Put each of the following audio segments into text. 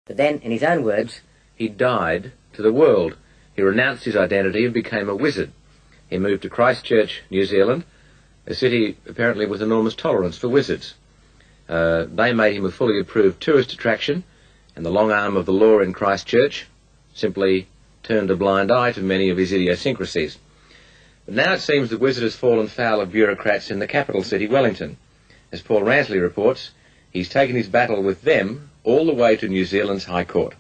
But then, in his own words, he died to the world. He renounced his identity and became a wizard. He moved to Christchurch, New Zealand, a city apparently with enormous tolerance for wizards. They made him a fully approved tourist attraction, and the long arm of the law in Christchurch simply turned a blind eye to many of his idiosyncrasies. But now it seems the wizard has fallen foul of bureaucrats in the capital city, Wellington. As Paul Ransley reports, he's taken his battle with them all the way to New Zealand's High Court.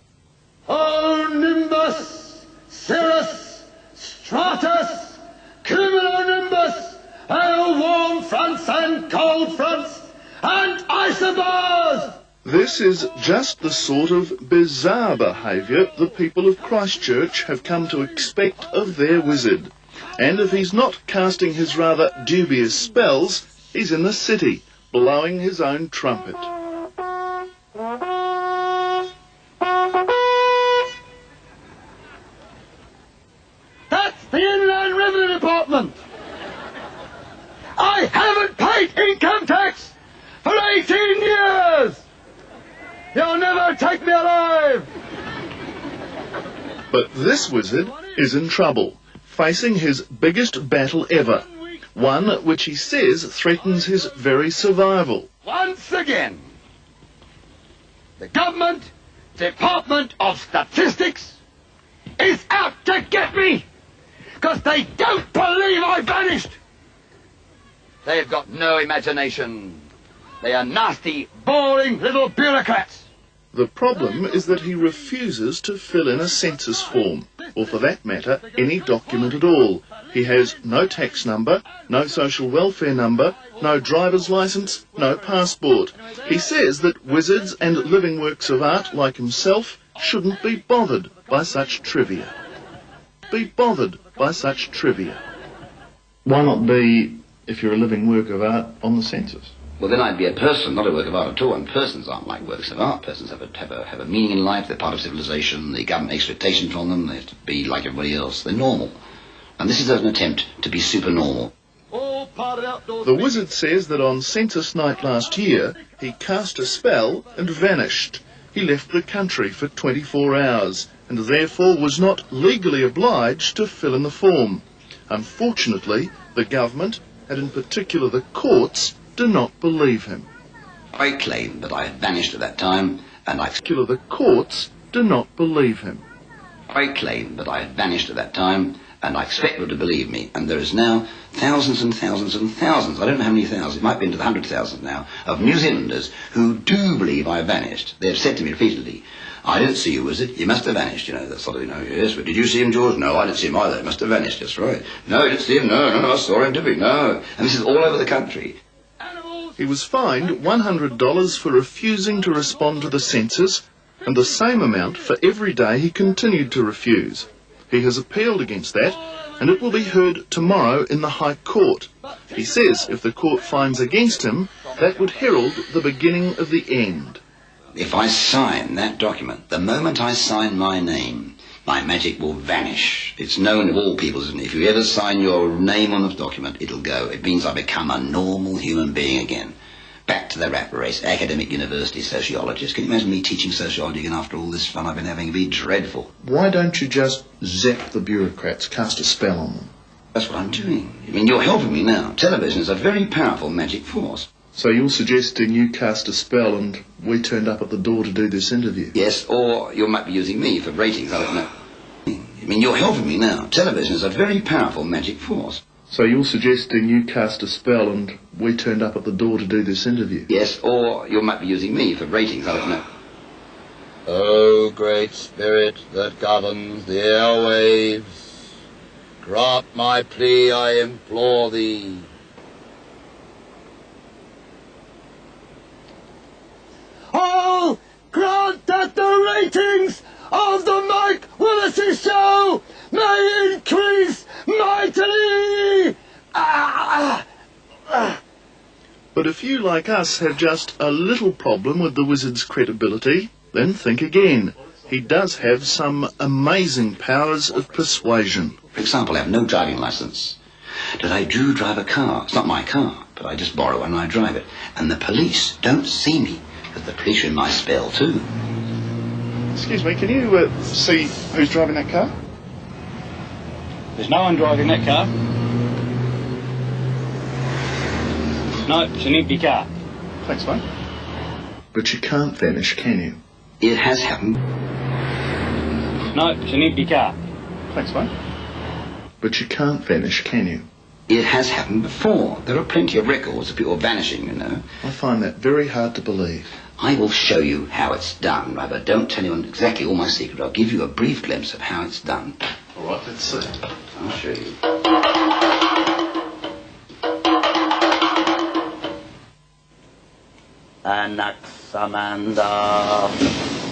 O nimbus, cirrus, stratus, cumulonimbus, hail warm fronts and cold fronts, and isobars! This is just the sort of bizarre behaviour the people of Christchurch have come to expect of their wizard. And if he's not casting his rather dubious spells, he's in the city, blowing his own trumpet. That's the Inland Revenue Department! I haven't paid income tax for 18 years! You'll never take me alive! But this wizard is in trouble, facing his biggest battle ever, one which he says threatens his very survival. Once again, the government Department of Statistics is out to get me, because they don't believe I vanished. They've got no imagination. They are nasty, boring little bureaucrats. The problem is that he refuses to fill in a census form, or for that matter, any document at all. He has no tax number, no social welfare number, no driver's licence, no passport. He says that wizards and living works of art like himself shouldn't be bothered by such trivia. Why not be, if you're a living work of art, on the census? Well, then I'd be a person, not a work of art at all, and persons aren't like works of art. Persons have a meaning in life, they're part of civilization, the government expectation from them, they have to be like everybody else, they're normal. And this is an attempt to be super normal. The wizard says that on census night last year, he cast a spell and vanished. He left the country for 24 hours, and therefore was not legally obliged to fill in the form. Unfortunately, the government, and in particular the courts, do not believe him. I claim that I had vanished at that time, and The courts do not believe him. I claim that I had vanished at that time, and I expect them to believe me. And there is now thousands and thousands and thousands, I don't know how many thousands, it might be into the 100,000 now, of New Zealanders who do believe I vanished. They have said to me repeatedly, I didn't see you, wizard. You must have vanished, you know, that sort of, yes, but did you see him, George? No, I didn't see him either. He must have vanished, that's right. No, I didn't see him, no, I saw him, did we? No. And this is all over the country. He was fined $100 for refusing to respond to the census, and the same amount for every day he continued to refuse. He has appealed against that, and it will be heard tomorrow in the High Court. He says if the court finds against him, that would herald the beginning of the end. If I sign that document, the moment I sign my name, my magic will vanish. It's known of all people, isn't it? If you ever sign your name on the document, it'll go. It means I become a normal human being again. Back to the rat race, academic university sociologist. Can you imagine me teaching sociology again after all this fun I've been having? It'd be dreadful. Why don't you just zap the bureaucrats, cast a spell on them? That's what I'm doing. I mean, you're helping me now. Television is a very powerful magic force. So you're suggesting you cast a spell and we turned up at the door to do this interview? Yes, or you might be using me for ratings, I don't know. I mean, you're helping me now. Television is a very powerful magic force. So you're suggesting you cast a spell and we turned up at the door to do this interview? Yes, or you might be using me for ratings, I don't know. O great spirit that governs the airwaves, grant my plea, I implore thee. Oh, grant that the ratings of the Mike Willis show may increase mightily! But if you, like us, have just a little problem with the wizard's credibility, then think again. He does have some amazing powers of persuasion. For example, I have no driving licence. But I do drive a car. It's not my car, but I just borrow one and I drive it. And the police don't see me, because the police are in my spell too. Excuse me, can you see who's driving that car? There's no one driving that car. No, it's an empty car. Thanks, mate. But you can't vanish, can you? It has happened. No, it's an empty car. Thanks, mate. But you can't vanish, can you? It has happened before. There are plenty of records of people vanishing, you know. I find that very hard to believe. I will show you how it's done, right? But don't tell anyone exactly all my secret. I'll give you a brief glimpse of how it's done. All right, let's see. I'll show you. Anaxamanda.